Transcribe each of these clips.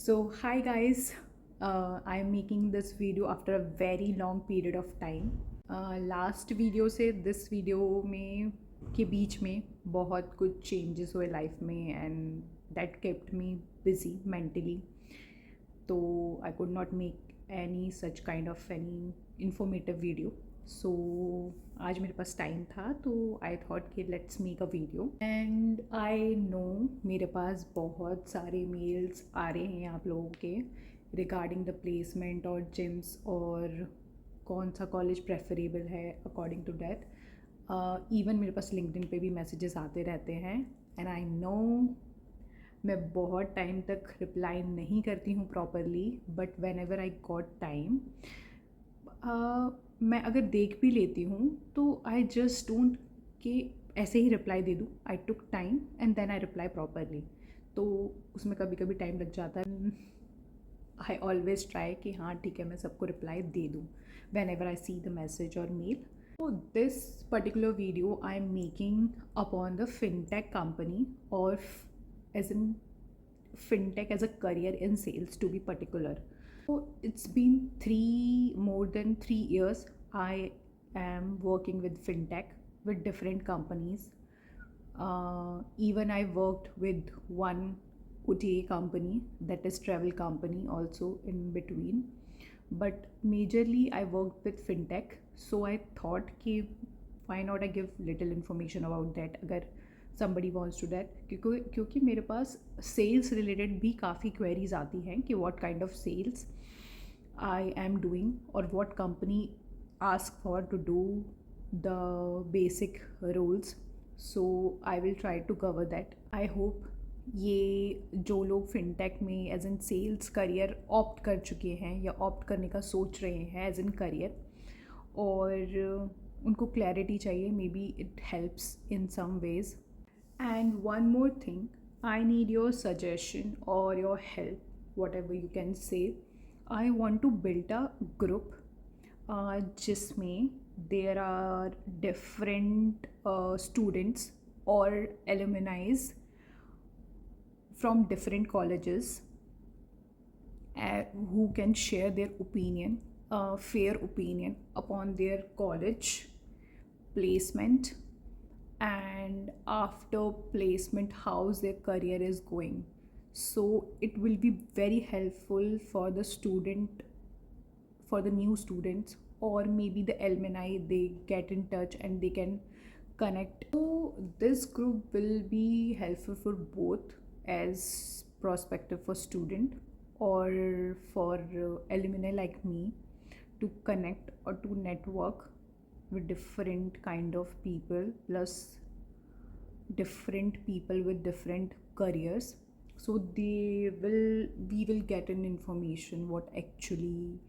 So, hi guys, I'm making this video after a very long period of time. Last video से this video में के बीच में बहुत कुछ चेंजेस हुए लाइफ में and that kept me busy mentally. तो I could not make any such kind of any informative video. So आज मेरे पास टाइम था तो आई थॉट कि let's make a video. And I know मेरे पास बहुत सारे मेल्स आ रहे हैं आप लोगों के रिगार्डिंग द प्लेसमेंट और जिम्स और कौन सा कॉलेज प्रेफरेबल है अकॉर्डिंग टू दैट. इवन मेरे पास लिंक्डइन पे भी मैसेजेस आते रहते हैं एंड आई नो मैं बहुत टाइम तक रिप्लाई नहीं करती हूँ properly, but when ever I got time मैं अगर देख भी लेती हूँ तो आई जस्ट डोंट कि ऐसे ही रिप्लाई दे दूँ. I took time and then I reply properly. तो उसमें कभी कभी टाइम लग जाता है. आई ऑलवेज ट्राई कि हाँ ठीक है मैं सबको रिप्लाई दे दूँ when ever I see the message और mail. So this particular video I am making upon the fintech company or as in fintech as a career in sales to be particular. So it's been more than 3 years I am working with fintech with different companies. Even I worked with one OTA company, that is travel company also in between, but majorly I worked with fintech. So I thought कि why not I give little information about that अगर somebody wants to that, क्योंकि मेरे पास sales related भी काफ़ी queries आती हैं कि what kind of sales I am doing or what company ask for to do the basic roles. So I will try to cover that. I hope ये जो लोग फिनटेक में as in sales career opt कर चुके हैं या opt करने का सोच रहे हैं एज इन करियर और उनको क्लैरिटी चाहिए, maybe it helps in some ways. And one more thing, I need your suggestion और your help, whatever you can say. I want to build a group जिसमें there are different students और एलुमनाइज from different colleges who can share their opinion, fair opinion upon their college placement and after placement how's their career is going. So it will be very helpful for the student, for the new students, or maybe the alumni, they get in touch and they can connect. So this group will be helpful for both as prospective for student or for alumni like me to connect or to network with different kind of people plus different people with different careers. So we will get an information what actually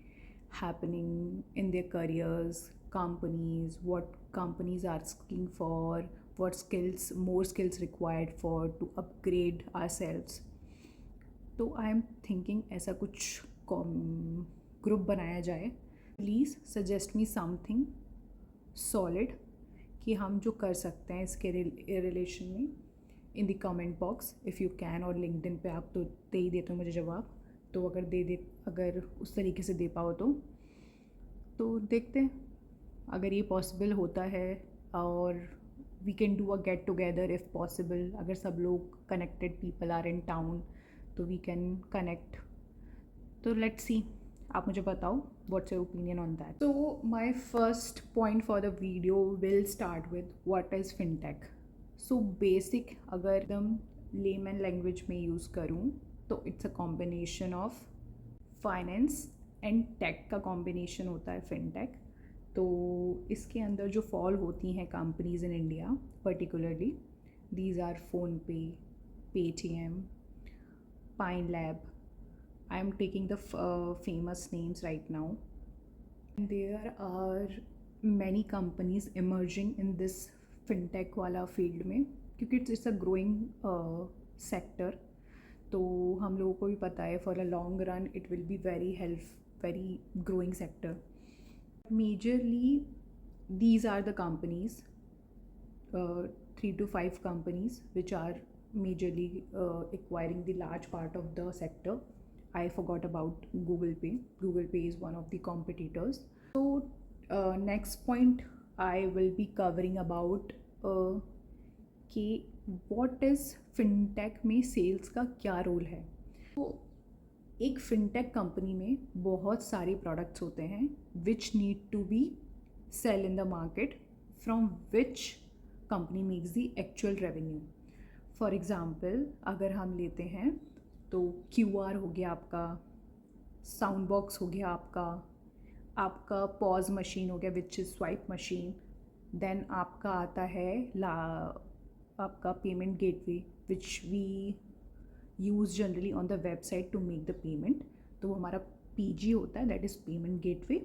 happening in their careers, companies, what companies are asking for, what skills, more skills required for to upgrade ourselves. तो I am thinking ऐसा कुछ group बनाया जाए. Please suggest me something solid कि हम जो कर सकते हैं इसके रिलेशन में in the comment box if you can. और लिंक्डइन पे आप तो दे ही देते हो मुझे जवाब, तो अगर उस तरीके से दे पाओ तो देखते हैं अगर ये पॉसिबल होता है. और we can do a get together if possible. अगर सब लोग connected people are in town तो वी कैन कनेक्ट. तो लेट्स सी, आप मुझे बताओ what's your opinion on that. तो my first point for the video will start with what is fintech. So basic अगर एकदम लेमन लैंग्वेज में use करूँ तो it's a combination of finance and tech का कॉम्बिनेशन होता है फिनटेक. तो इसके अंदर जो फॉल होती हैं companies in India particularly, these are PhonePe, Paytm, Pine Lab. I am taking the famous names right now. There are many companies emerging in this fintech वाला फील्ड में क्योंकि इट्स अ ग्रोइंग सेक्टर. तो हम लोगों को भी पता है for a long run it will be very growing sector. Majorly these are the companies, 3 to 5 companies which are majorly acquiring the large part of the sector. I forgot about Google Pay. Google Pay is one of the competitors. So next point I will be covering about कि what is fintech में sales का क्या role है. तो एक fintech company में बहुत सारे प्रोडक्ट्स होते हैं which need to be sell in the market, from which company makes the actual revenue. For example अगर हम लेते हैं तो QR हो गया आपका, साउंड बॉक्स हो गया आपका पॉज मशीन हो गया which is swipe machine. Then आपका आता है आपका payment gateway which we use generally on the website to make the payment. तो वो हमारा PG होता है, that is payment gateway.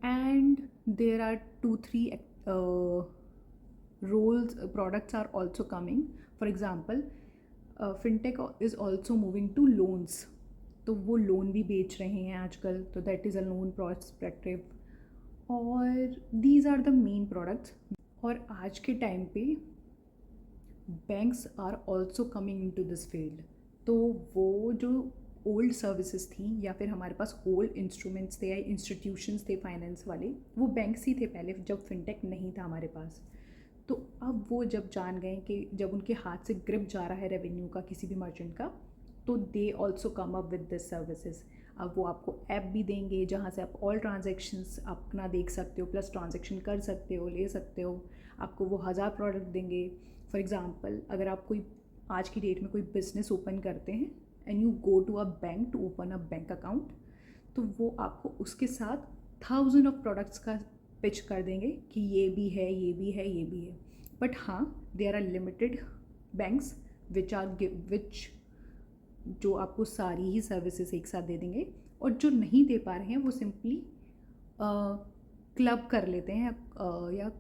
And there are 2-3 roles products are also coming. For example, fintech is also moving to loans. तो वो loan भी बेच रहे हैं आजकल, तो that is a loan prospective. और these are the main products. और आज के टाइम पे banks are also coming into this field. तो वो जो ओल्ड सर्विसेज थी या फिर हमारे पास ओल्ड इंस्ट्रूमेंट्स थे या इंस्टीट्यूशंस थे फाइनेंस वाले, वो बैंक्स ही थे पहले जब फिनटेक नहीं था हमारे पास. तो अब वो जब जान गए कि जब उनके हाथ से ग्रिप जा रहा है रेवेन्यू का किसी भी मर्चेंट का, तो they also come up with this services. अब वो आपको ऐप भी देंगे जहाँ से आप ऑल ट्रांजेक्शन्स अपना देख सकते हो, प्लस ट्रांजेक्शन कर सकते हो, ले सकते हो. आपको वो 1000 प्रोडक्ट देंगे. फॉर एग्ज़ाम्पल अगर आप कोई आज की डेट में कोई बिज़नेस ओपन करते हैं and you go to a bank to open a bank account, तो वो आपको उसके साथ 1000 ऑफ प्रोडक्ट्स का पिच कर देंगे कि ये भी है, ये भी है, ये भी है. बट हाँ, देयर आर लिमिटेड बैंक्स विच जो आपको सारी ही सर्विसेज एक साथ दे देंगे. और जो नहीं दे पा रहे हैं वो सिंपली क्लब कर लेते हैं या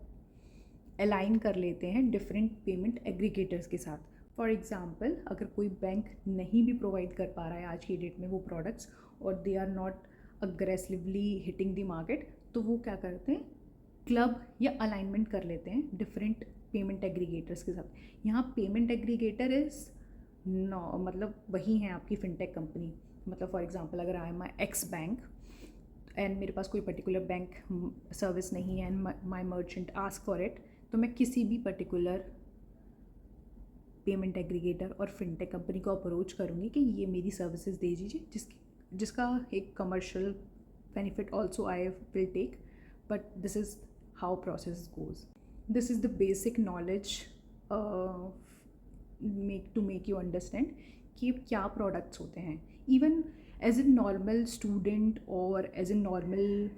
अलाइन कर लेते हैं डिफरेंट पेमेंट एग्रीगेटर्स के साथ. फॉर एग्ज़ाम्पल अगर कोई बैंक नहीं भी प्रोवाइड कर पा रहा है आज की डेट में वो प्रोडक्ट्स, और they are not aggressively hitting the market, तो वो क्या करते हैं, क्लब या अलाइनमेंट कर लेते हैं डिफरेंट पेमेंट एग्रीगेटर्स के साथ. यहाँ पेमेंट एग्रीगेटर इज़ मतलब वही हैं आपकी फिनटेक कंपनी. मतलब फॉर एग्ज़ाम्पल अगर I am X bank and मेरे पास कोई पर्टिकुलर बैंक सर्विस नहीं है and my merchant ask for it, तो मैं किसी भी पर्टिकुलर पेमेंट एग्रीगेटर और फिनटेक कंपनी को अप्रोच करूँगी कि ये मेरी सर्विसेज दे दीजिए, जिसका एक commercial benefit also I will take. But this is how process goes. This is the basic knowledge to make you understand कि क्या प्रोडक्ट्स होते हैं. Even as a normal student और as a normal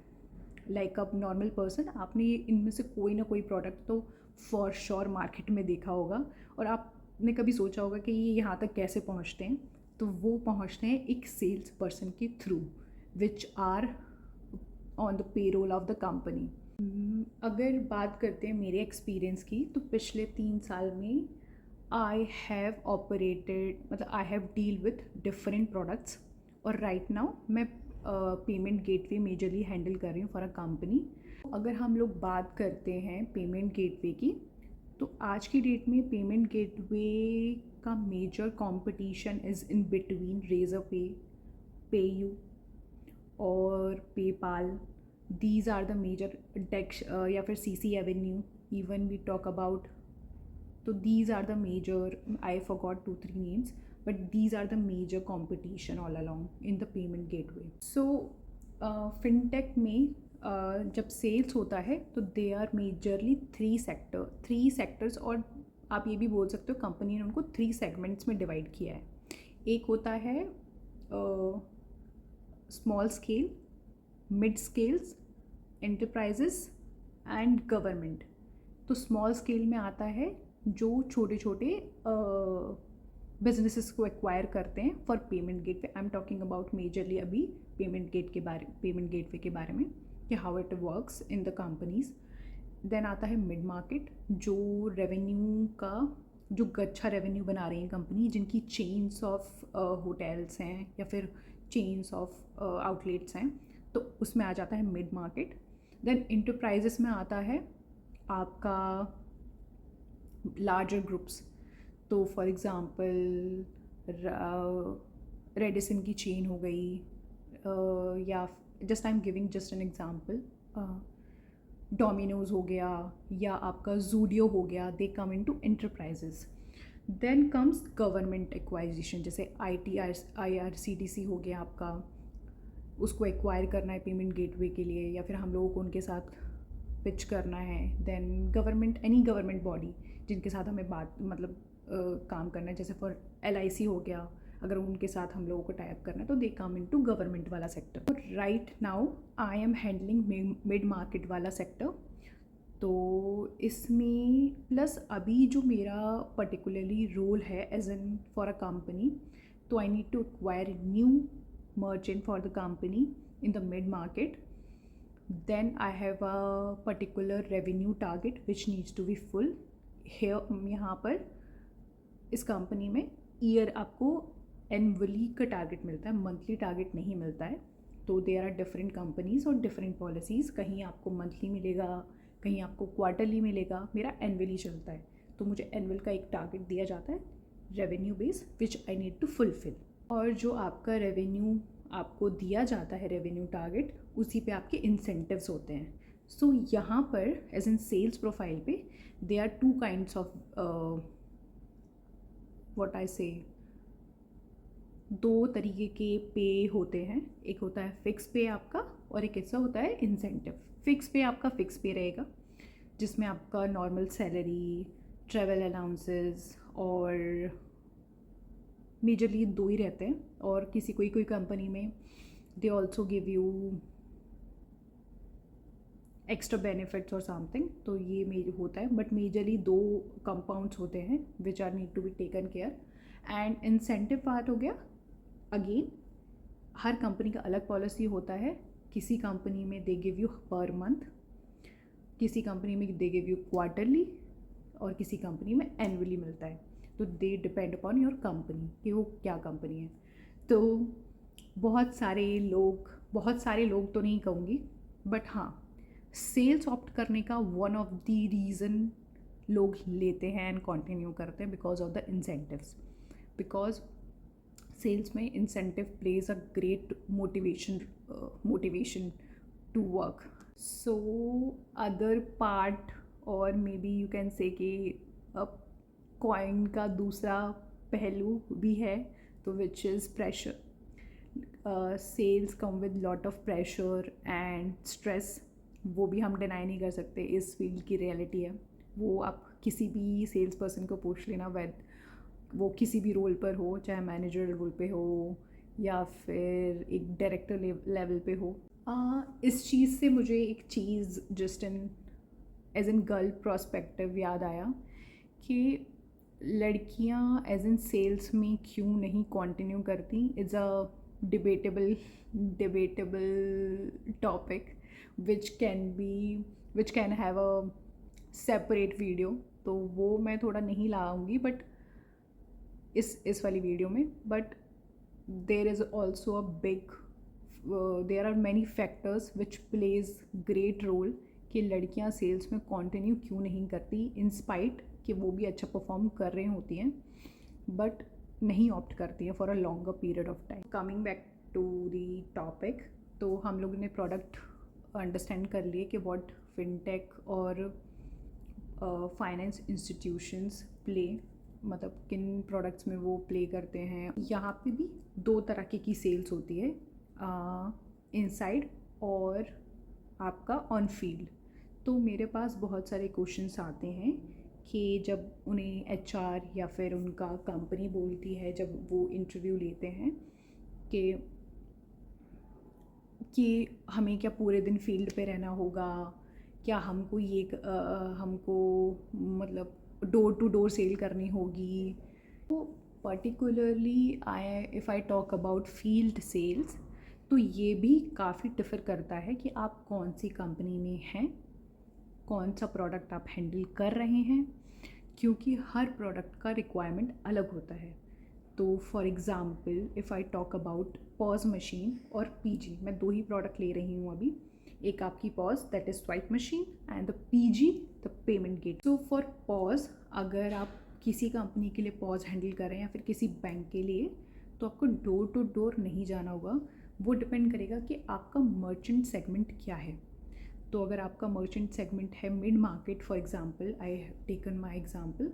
like a normal person, आपने इनमें से कोई ना कोई प्रोडक्ट तो फॉर श्योर मार्केट में देखा होगा, और आपने कभी सोचा होगा कि ये यहाँ तक कैसे पहुँचते हैं. तो वो पहुँचते हैं एक सेल्स पर्सन के through which are on the payroll of the company. अगर बात करते हैं मेरे एक्सपीरियंस की, तो पिछले 3 साल में आई हैव ऑपरेटेड, मतलब I have deal with different products. और राइट नाउ मैं पेमेंट गेटवे मेजरली हैंडल कर रही हूँ फॉर अ कंपनी. अगर हम लोग बात करते हैं पेमेंट गेटवे की, तो आज की डेट में पेमेंट गेटवे का major competition is in between Razorpay, PayU और PayPal. These are the major decks या फिर CC avenue even we talk about. तो these are the major, I forgot 2-3 names, but these are the major competition all along in the payment gateway. So fintech में जब sales होता है तो they are majorly 3 sectors, और आप ये भी बोल सकते हो कंपनी ने उनको 3 सेगमेंट्स में डिवाइड किया है. एक होता है small scale, mid scales, enterprises and government. तो स्मॉल स्केल में आता है जो छोटे छोटे बिजनेसेस को एक्वायर करते हैं for payment gateway. I am talking about majorly अभी पेमेंट गेटवे के बारे में कि how it works in the companies. Then आता है मिड मार्केट, जो रेवेन्यू का जो अच्छा रेवेन्यू बना रही हैं कंपनी, जिनकी चेन्स ऑफ होटल्स हैं या फिर चेन्स ऑफ आउटलेट्स हैं, तो उसमें आ जाता है मिड मार्केट. देन इंटरप्राइजेस में आता है आपका लार्जर ग्रुप्स. तो फॉर एग्ज़ाम्पल रेडिसन की चेन हो गई, या just I am giving just an example, Domino's हो गया या आपका जूडियो हो गया, they come into enterprises. Then comes government acquisition, जैसे IRCTC हो गया आपका, उसको एक्वायर करना है पेमेंट गेटवे के लिए, या फिर हम लोगों को उनके साथ पिच करना है. Then government, any government body जिनके साथ हमें बात मतलब काम करना है, जैसे फॉर LIC हो गया, अगर उनके साथ हम लोगों को टाइप करना है तो दे कम इनटू गवर्नमेंट वाला sector. Right now I am handling mid market वाला सेक्टर. तो इसमें प्लस अभी जो मेरा पर्टिकुलरली रोल है as an for a company, तो I need to acquire new merchant for the company in the mid market. Then I have a particular revenue target which needs to be full. Here यहाँ पर इस company में year आपको annually का target मिलता है, monthly target नहीं मिलता है. तो देयर आर डिफरेंट कंपनीज और डिफरेंट पॉलिसीज़, कहीं आपको मंथली मिलेगा, कहीं आपको क्वार्टरली मिलेगा. मेरा एनुअली चलता है, तो मुझे एनुअल का एक टारगेट दिया जाता है revenue base which I need to fulfil. और जो आपका रेवेन्यू आपको दिया जाता है रेवेन्यू टारगेट, उसी पे आपके इंसेंटिव्स होते हैं. सो यहाँ पर एज इन सेल्स प्रोफाइल पे they are two kinds of what I say, दो तरीके के पे होते हैं. एक होता है फिक्स पे आपका, और एक ऐसा होता है इंसेंटिव. फिक्स पे आपका फिक्स पे रहेगा, जिसमें आपका नॉर्मल सैलरी, ट्रैवल अलाउंसेस और मेजरली दो ही रहते हैं. और किसी कोई कंपनी में they also give you extra benefits और समथिंग, तो ये होता है. बट मेजरली दो कंपाउंड्स होते हैं which are need to be taken care. And incentive part हो गया, अगेन हर कंपनी का अलग पॉलिसी होता है. किसी कंपनी में they give you per month, किसी कंपनी में दे गिव यू क्वार्टरली, और किसी कंपनी में एनुअली मिलता है. तो they depend upon your company कि वो क्या कंपनी है. तो बहुत सारे लोग तो नहीं कहूँगी, बट हाँ, सेल्स ऑप्ट करने का वन ऑफ द रीज़न लोग लेते हैं एंड कंटिन्यू करते हैं because of the incentives. Because sales में incentive plays a great motivation to work. So other part, और मे बी यू कैन से कि कॉइन का दूसरा पहलू भी है, तो which is pressure. Sales come with lot of pressure and stress, वो भी हम डिनाई नहीं कर सकते, इस फील्ड की रियलिटी है. वो आप किसी भी सेल्स पर्सन को पूछ लेना, वो किसी भी रोल पर हो, चाहे मैनेजर रोल पे हो या फिर एक डायरेक्टर लेवल पे हो. इस चीज़ से मुझे एक चीज़ just as in girl prospective याद आया कि लड़कियां एज इन सेल्स में क्यों नहीं कंटिन्यू करती. Is a debatable topic which can have a separate video. तो वो मैं थोड़ा नहीं लाऊंगी बट इस वाली वीडियो में. But there is also a big, there are many factors which plays great role कि लड़कियां सेल्स में कंटिन्यू क्यों नहीं करती, इन स्पाइट कि वो भी अच्छा परफॉर्म कर रही होती हैं, बट नहीं ऑप्ट करती हैं for a longer period of time. Coming back to the topic, तो हम लोगों ने प्रोडक्ट अंडरस्टैंड कर लिए कि व्हाट फिनटेक और फाइनेंस इंस्टीट्यूशंस प्ले, मतलब किन प्रोडक्ट्स में वो प्ले करते हैं. यहाँ पे भी दो तरह की सेल्स होती है, इनसाइड और आपका ऑन फील्ड. तो मेरे पास बहुत सारे क्वेश्चंस आते हैं कि जब उन्हें HR या फिर उनका कंपनी बोलती है, जब वो इंटरव्यू लेते हैं कि हमें क्या पूरे दिन फील्ड पे रहना होगा, क्या हमको हमको मतलब डोर टू डोर सेल करनी होगी. तो particularly if I talk about field sales, तो ये भी काफ़ी डिफ़र करता है कि आप कौन सी कंपनी में हैं, कौन सा प्रोडक्ट आप हैंडल कर रहे हैं, क्योंकि हर प्रोडक्ट का रिक्वायरमेंट अलग होता है. तो for example if I talk about pause machine और PG, मैं दो ही प्रोडक्ट ले रही हूँ अभी. एक आपकी POS that is swipe machine and the PG the payment gate. तो फॉर पॉज, अगर आप किसी कंपनी के लिए पॉज हैंडल कर रहे हैं या फिर किसी बैंक के लिए, तो तो आपको डोर टू डोर नहीं जाना होगा। वो डिपेंड करेगा कि आपका मर्चेंट सेगमेंट क्या है। तो अगर आपका मर्चेंट सेगमेंट है mid market, for example I have taken my example,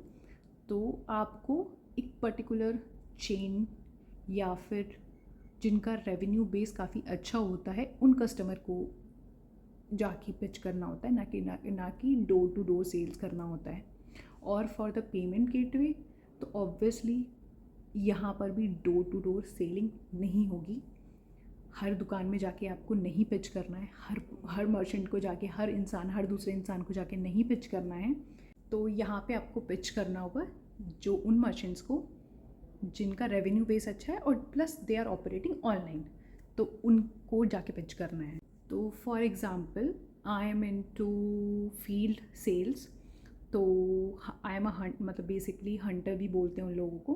तो आपको एक पर्टिकुलर चेन या फिर जिनका रेवेन्यू बेस काफ़ी अच्छा होता है उन कस्टमर को जाके पिच करना होता है, ना कि डोर टू डोर सेल्स करना होता है। और फॉर द पेमेंट गेटवे तो ऑब्वियसली यहाँ पर भी डोर टू डोर सेलिंग नहीं होगी। हर दुकान में जाके आपको नहीं पिच करना है, हर मर्चेंट को जाके, हर दूसरे इंसान को जाके नहीं पिच करना है। तो यहाँ पे आपको पिच करना होगा जो उन मर्चेंट्स को जिनका रेवेन्यू बेस अच्छा है और plus they are operating online, तो उनको जाके पिच करना है। तो for example I am into field sales, तो आई एम मतलब बेसिकली हंटर भी बोलते हैं उन लोगों को।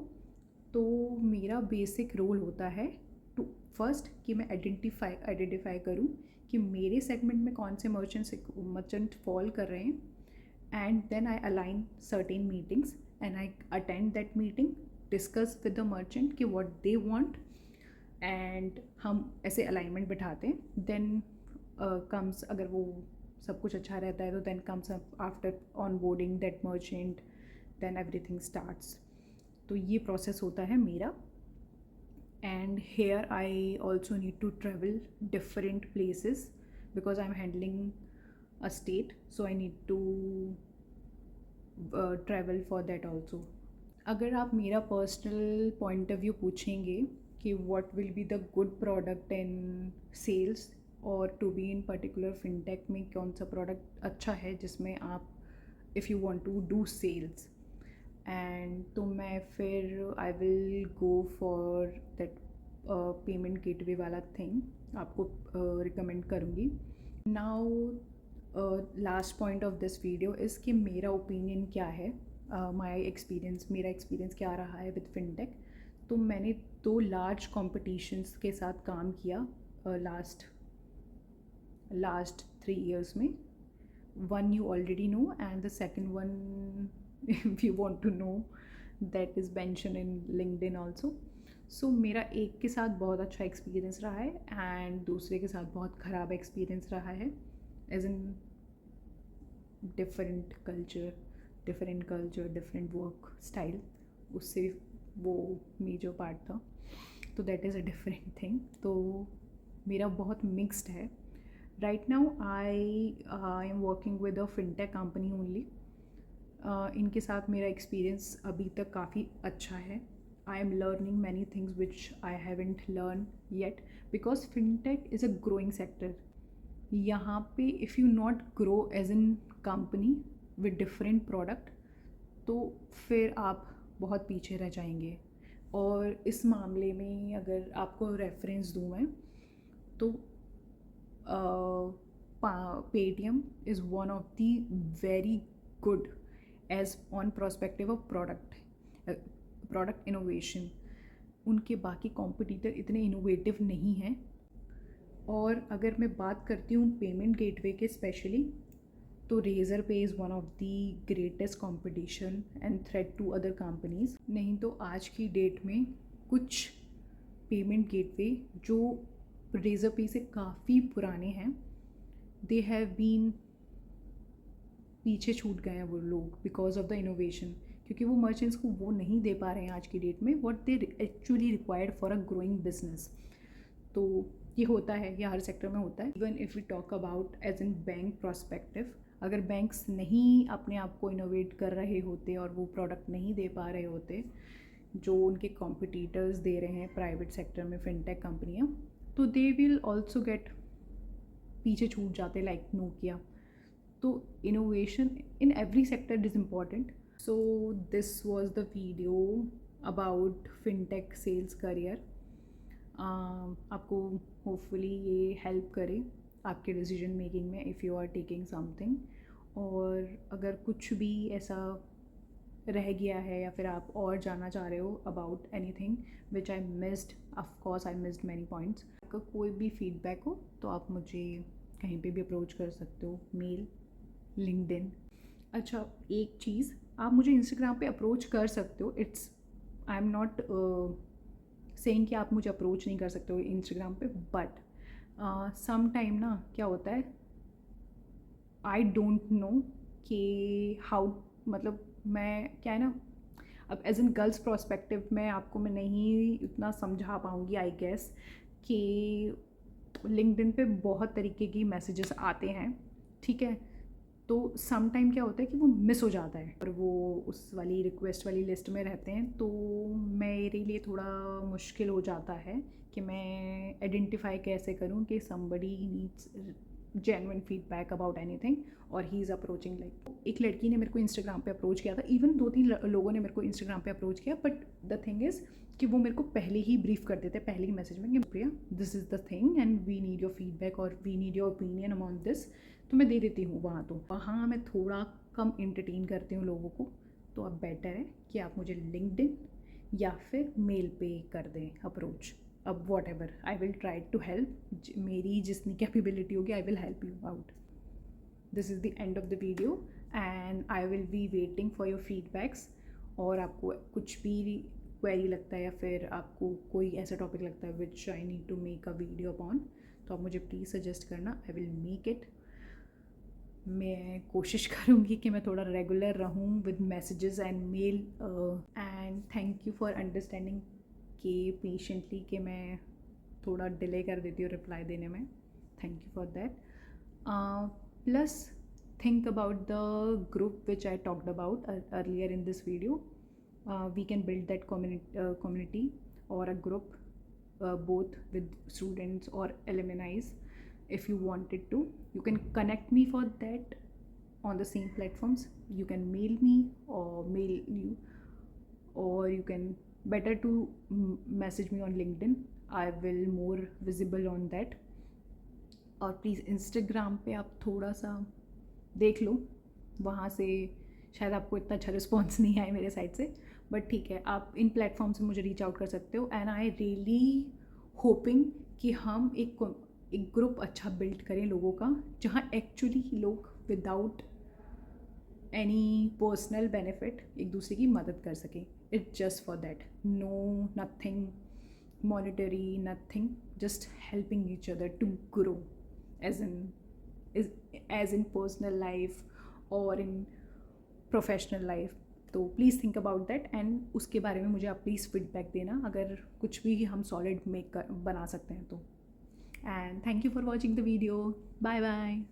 तो मेरा बेसिक रोल होता है टू फर्स्ट कि मैं आइडेंटिफाई करूँ कि मेरे सेगमेंट में कौन से मर्चेंट फॉल कर रहे हैं, and then I align certain meetings and I attend that meeting, discuss with the merchant कि व्हाट दे वांट, एंड हम ऐसे अलाइनमेंट बिठाते हैं। देन कम्स, अगर वो सब कुछ अच्छा रहता है तो then comes after onboarding that merchant, then everything starts. तो ये प्रोसेस होता है मेरा। And here I also need to travel different places because I am handling a state, so I need to travel for that also. अगर आप मेरा personal point of view पूछेंगे कि what will be the good product in sales और to be in particular fintech में कौन सा product अच्छा है जिसमें आप if you want to do sales, and तो मैं फिर I will go for that payment gateway वाला थिंग आपको रिकमेंड करूँगी। Now last point of this video is कि मेरा ओपिनियन क्या है, मेरा एक्सपीरियंस क्या रहा है विद फिनटेक। तो मैंने 2 लार्ज कॉम्पिटिशन्स के साथ काम किया लास्ट 3 years में। One you already know, and the second one if you want to know, that is mentioned in LinkedIn also. So मेरा एक के साथ बहुत अच्छा एक्सपीरियंस रहा है एंड दूसरे के साथ बहुत ख़राब एक्सपीरियंस रहा है, as in different culture different work style, उससे वो मेजर पार्ट था। तो that is a different thing. तो मेरा बहुत मिक्स्ड है। Right now I am working with a fintech company only. इनके साथ मेरा एक्सपीरियंस अभी तक काफ़ी अच्छा है। I am learning many things which I haven't learn yet because fintech is a growing sector. यहाँ पे if you not grow as in company with different product तो फिर आप बहुत पीछे रह जाएंगे। और इस मामले में अगर आपको रेफरेंस दूँ मैं तो Paytm is one of the very good as on prospective of product innovation. उनके बाकी कॉम्पिटिटर इतने इनोवेटिव नहीं हैं। और अगर मैं बात करती हूँ पेमेंट गेटवे के स्पेशली, तो Razorpay is one of the greatest competition and threat to other companies. नहीं तो आज की डेट में कुछ पेमेंट गेटवे जो रेजर पे से काफ़ी पुराने हैं, दे हैव बीन, पीछे छूट गए हैं वो लोग बिकॉज ऑफ द इनोवेशन, क्योंकि वो मर्चेंट्स को वो नहीं दे पा रहे हैं आज की डेट में what they actually required for a growing business. तो ये होता है, ये हर सेक्टर में होता है। Even if we talk about as in bank prospective, अगर बैंक्स नहीं अपने आप को इनोवेट कर रहे होते और वो प्रोडक्ट नहीं दे पा रहे होते जो उनके कॉम्पिटिटर्स दे रहे हैं प्राइवेट सेक्टर में फिनटेक कंपनियाँ, तो दे विल ऑल्सो गेट, पीछे छूट जाते लाइक नोकिया। तो innovation in every sector is important. So this was the video about fintech sales career. आपको होपफुली ये हेल्प करे आपके डिसीजन मेकिंग में if you are taking something. और अगर कुछ भी ऐसा रह गया है या फिर आप और जानना चाह रहे हो about anything which I missed, of course I missed many points, आपका कोई भी फीडबैक हो तो आप मुझे कहीं पे भी अप्रोच कर सकते हो, मेल, लिंक्डइन। अच्छा, एक चीज़, आप मुझे इंस्टाग्राम पे अप्रोच कर सकते हो। It's, I am not saying कि आप मुझे अप्रोच नहीं कर सकते हो इंस्टाग्राम पे, बट सम टाइम ना क्या होता है, आई डोंट नो कि हाउ, मतलब मैं क्या है ना, अब एज एन गर्ल्स प्रोस्पेक्टिव में आपको मैं नहीं उतना समझा पाऊँगी आई गेस, कि लिंक्डइन पे बहुत तरीके की मैसेजेस आते हैं, ठीक है। तो सम टाइम क्या होता है कि वो मिस हो जाता है और वो उस वाली रिक्वेस्ट वाली लिस्ट में रहते हैं, तो मेरे लिए थोड़ा मुश्किल हो जाता है कि मैं आइडेंटिफाई कैसे करूँ कि somebody needs genuine feedback about anything और ही इज़ अप्रोचिंग लाइक। एक लड़की ने मेरे को इंस्टाग्राम पे अप्रोच किया था, इवन 2-3 लोगों ने मेरे को इंस्टाग्राम पे अप्रोच किया, बट द थिंग इज़ कि वो मेरे को पहले ही ब्रीफ कर देते, पहले ही मैसेज में कि Priya this is the thing and we need your feedback और we need your opinion about this. तो मैं दे देती हूँ वहाँ, तो वहाँ मैं थोड़ा कम इंटरटेन करती हूँ लोगों को। तो अब बेटर है कि आप मुझे लिंक्डइन या फिर मेल पे कर दें अप्रोच। अब whatever, I will try to help, मेरी जितनी कैपेबिलिटी होगी I will help you out. This is the end of the video and I will be waiting for your feedbacks. और आपको कुछ भी क्वेरी लगता है या फिर आपको कोई ऐसा टॉपिक लगता है which I need to make a video upon, तो आप मुझे प्लीज़ सजेस्ट करना, आई विल मेक इट। मैं कोशिश करूँगी कि मैं थोड़ा रेगुलर रहूँ with messages and mail. And thank you for understanding कि पेशेंटली कि मैं थोड़ा डिले कर देती हूँ रिप्लाई देने में, thank you for that. Plus think about the group which I talked about earlier in this video. We can build that community or a group, both with students or alumni. If you wanted to, you can connect me for that on the same platforms. You can mail me or mail you, or you can better to message me on LinkedIn. I will more visible on that. और please Instagram पे आप थोड़ा सा देख लो, वहाँ से शायद आपको इतना अच्छा रिस्पॉन्स नहीं आए मेरे साइड से, बट ठीक है, आप इन प्लेटफॉर्म से मुझे रीच आउट कर सकते हो। एंड आई रियली होपिंग कि हम एक ग्रुप अच्छा बिल्ड करें लोगों का, जहाँ एक्चुअली लोग विदाउट एनी पर्सनल बेनिफिट एक दूसरे की मदद कर सकें। It's just for that, no nothing monetary, nothing, just helping each other to grow as in personal life or in professional life. तो please think about that and उसके बारे में मुझे आप प्लीज़ फीडबैक देना अगर कुछ भी हम सॉलिड बना सकते हैं तो। And thank you for watching the video, bye bye.